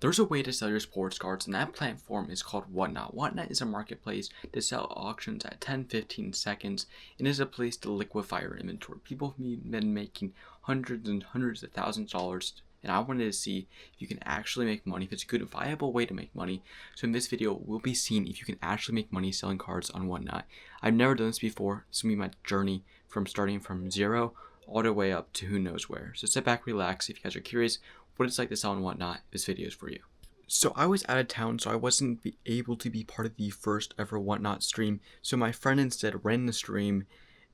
There's a way to sell your sports cards, and that platform is called Whatnot. Whatnot is a marketplace to sell auctions at 10-15 seconds and is a place to liquefy your inventory. People have been making hundreds and hundreds of thousands of dollars, and I wanted to see if you can actually make money, if it's a good, viable way to make money. So in this video, we'll be seeing if you can actually make money selling cards on Whatnot. I've never done this before. This will be my journey from starting from zero all the way up to who knows where. So sit back, relax. If you guys are curious what it's like to sell and whatnot, this video is for you. So I was out of town, so I wasn't able to be part of the first ever Whatnot stream. So my friend instead ran the stream,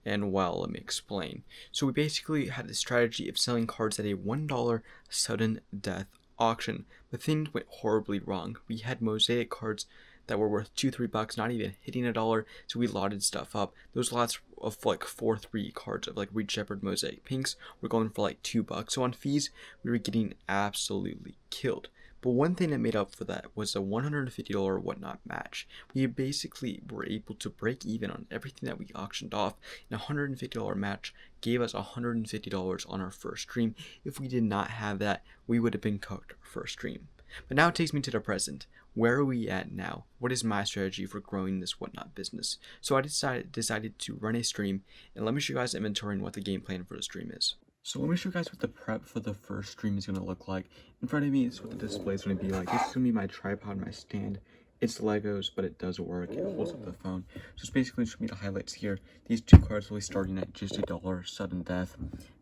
and well, let me explain. So we basically had the strategy of selling cards at a $1 sudden death auction, but things went horribly wrong. We had mosaic cards that were worth $2-3, not even hitting $1, so we lotted stuff up. Those lots of like 4-3 cards of like Reed Shepherd mosaic pinks were going for like $2. So on fees, we were getting absolutely killed. But one thing that made up for that was a $150 Whatnot match. We basically were able to break even on everything that we auctioned off, and a $150 match gave us $150 on our first stream. If we did not have that, we would have been cooked first stream. But now it takes me to the present. Where are we at now? What is my strategy for growing this Whatnot business? So I decided to run a stream, and let me show you guys the inventory and what the game plan for the stream is. So let me show you guys what the prep for the first stream is going to look like. In front of me is what the display is going to be like. This is going to be my tripod, my stand. It's Legos, but it does work. It holds up the phone. So it's basically just me the highlights here. These two cards will be starting at just $1, sudden death.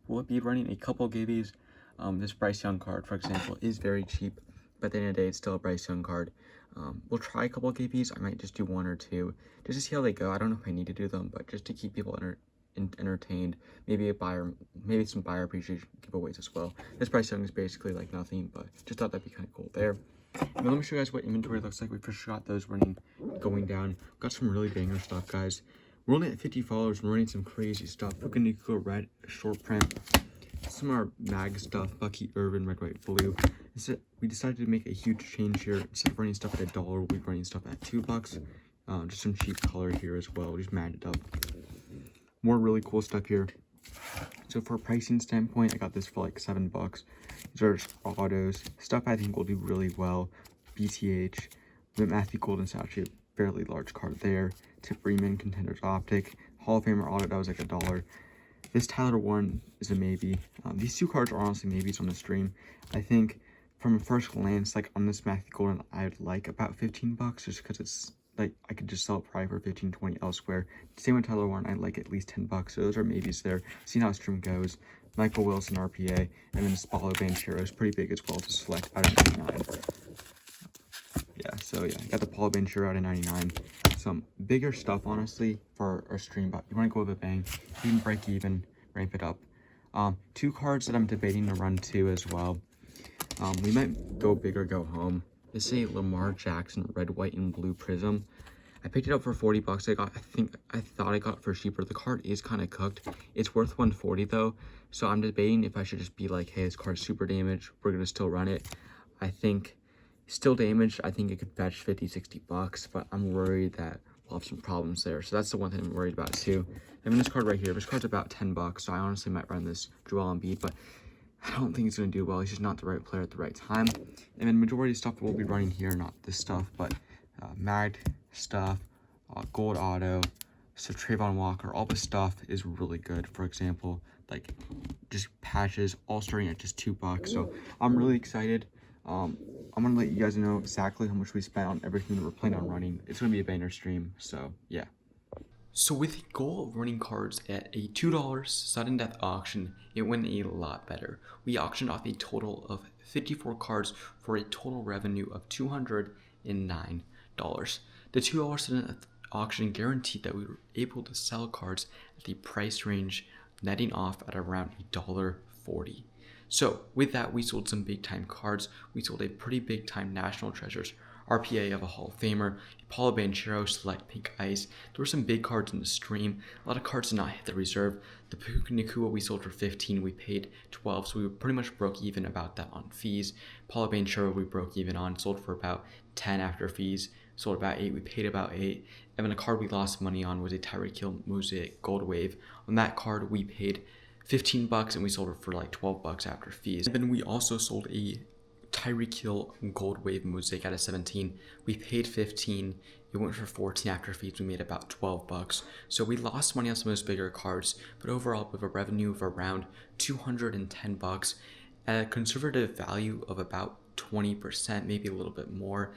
We'll be running a couple giveaways. This Bryce Young card, for example, is very cheap, but at the end of the day, it's still a Bryce Young card. We'll try a couple giveaways. I might just do one or two, just to see how they go. I don't know if I need to do them, but just to keep people entertained. Maybe maybe some buyer appreciation giveaways as well. This Bryce Young is basically like nothing, but just thought that'd be kind of cool there. And let me show you guys what inventory looks like. We first got those going down. Got some really banger stuff, guys. We're only at 50 followers. We're running some crazy stuff. Puka Nacua red short print. Some of our mag stuff, Bucky Irvin, red, white, blue. We decided to make a huge change here. Instead of running stuff at $1, we'll be running stuff at $2. Just some cheap color here as well. Just matted up. More really cool stuff here. So for a pricing standpoint, I got this for like $7. These are just autos. Stuff I think will do really well. BTH, the Matthew Golden statue, fairly large card there. Tip Freeman, Contenders Optic, Hall of Famer auto, that was like $1. This Tyler one is a maybe. These two cards are honestly maybes on the stream. I think from a first glance, like on this Matthew Golden, I'd like about $15 just because it's like I could just sell it probably for 15-20 elsewhere. Same with Tyler Warren, I'd like at least $10. So those are maybes there. Seeing how the stream goes. Michael Wilson RPA, and then this Paulo Banchero is pretty big as well to select out of 99. Yeah, so yeah, I got the Paulo Banchero out of 99. Some bigger stuff, honestly, for our stream, but you want to go with a bang. You can break even, ramp it up. Two cards that I'm debating to run to as well. We might go big or go home. This is a Lamar Jackson red, white, and blue prism. I picked it up for $40. I thought I got it for cheaper. The card is kind of cooked. It's worth $140 though. So I'm debating if I should just be like, hey, this card's super damaged. We're gonna still run it. I think still damaged. I think it could fetch $50-$60, but I'm worried that we'll have some problems there. So that's the one thing I'm worried about too. I mean, this card right here. This card's about $10. So I honestly might run this Joel Embiid, but I don't think he's going to do well. He's just not the right player at the right time. And then majority of stuff we'll be running here, not this stuff, but mag stuff, gold auto, so Trayvon Walker, all this stuff is really good. For example, like just patches, all starting at just $2. So I'm really excited. I'm going to let you guys know exactly how much we spent on everything that we're planning on running. It's going to be a banger stream, so yeah. So with the goal of running cards at a $2 sudden death auction, it went a lot better. We auctioned off a total of 54 cards for a total revenue of $209. The $2 sudden death auction guaranteed that we were able to sell cards at the price range netting off at around $1.40. So with that, we sold some big time cards. We sold a pretty big time National Treasures, RPA of a Hall of Famer, Paulo Banchero, Select Pink Ice. There were some big cards in the stream. A lot of cards did not hit the reserve. The Puka Nacua we sold for 15, we paid 12, so we were pretty much broke even about that on fees. Paulo Banchero we broke even on, sold for about 10 after fees, sold about 8, we paid about 8. And then a card we lost money on was a Tyreek Hill Mosaic Gold Wave. On that card we paid $15 and we sold it for like $12 after fees. And then we also sold a Tyreek Hill Gold Wave Mosaic out of 17. We paid 15. It went for 14 after fees. We made about 12 bucks. So we lost money on some of those bigger cards, but overall we have a revenue of around 210 bucks at a conservative value of about 20%, maybe a little bit more.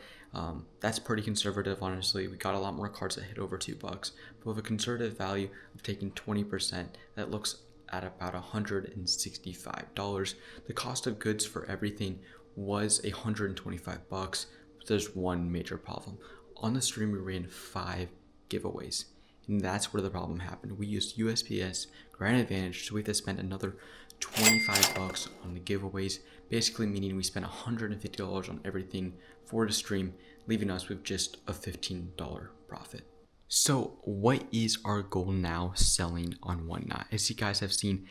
That's pretty conservative, honestly. We got a lot more cards that hit over 2 bucks, but with a conservative value of taking 20%, that looks at about $165. The cost of goods for everything was 125 bucks, but there's one major problem. On the stream, we ran 5 giveaways, and that's where the problem happened. We used USPS Grand Advantage, so we had to spend another 25 bucks on the giveaways, basically meaning we spent $150 on everything for the stream, leaving us with just a $15 profit. So what is our goal now selling on Whatnot? As you guys have seen,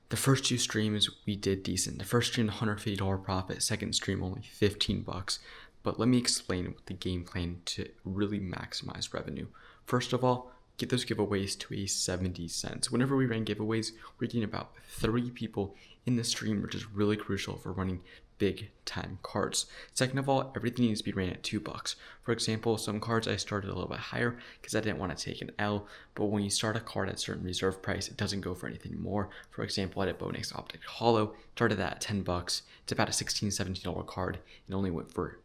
the first 2 streams we did decent. The first stream $150 profit, second stream only 15 bucks. But let me explain the game plan to really maximize revenue. First of all, get those giveaways to a 70 cents. Whenever we ran giveaways, we're getting about 3 people in the stream, which is really crucial for running big time cards. Second of all, everything needs to be ran at 2 bucks. For example, some cards I started a little bit higher because I didn't want to take an L, but when you start a card at a certain reserve price, it doesn't go for anything more. For example, I did Bonix Optic Hollow, started that at 10 bucks. It's about a $16, $17 card, and only went for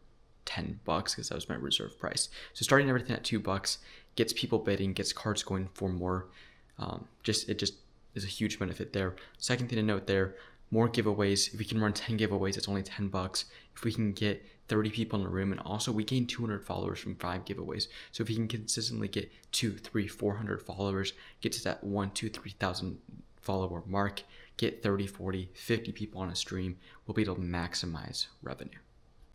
10 bucks because that was my reserve price. So starting everything at 2 bucks gets people bidding, gets cards going for more. It just is a huge benefit there. Second thing to note there, more giveaways. If we can run 10 giveaways, it's only 10 bucks. If we can get 30 people in the room, and also we gain 200 followers from 5 giveaways. So if we can consistently get 200, 300, 400 followers, get to that 1,000, 2,000, 3,000 follower mark, get 30, 40, 50 people on a stream, we'll be able to maximize revenue.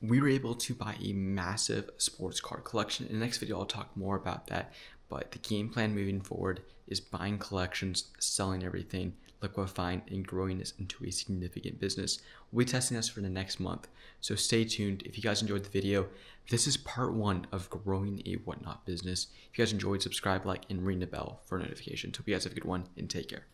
We were able to buy a massive sports card collection. In the next video, I'll talk more about that. But the game plan moving forward is buying collections, selling everything, liquefying, and growing this into a significant business. We'll be testing this for the next month. So stay tuned. If you guys enjoyed the video, this is part 1 of growing a Whatnot business. If you guys enjoyed, subscribe, like, and ring the bell for notifications. Hope you guys have a good one, and take care.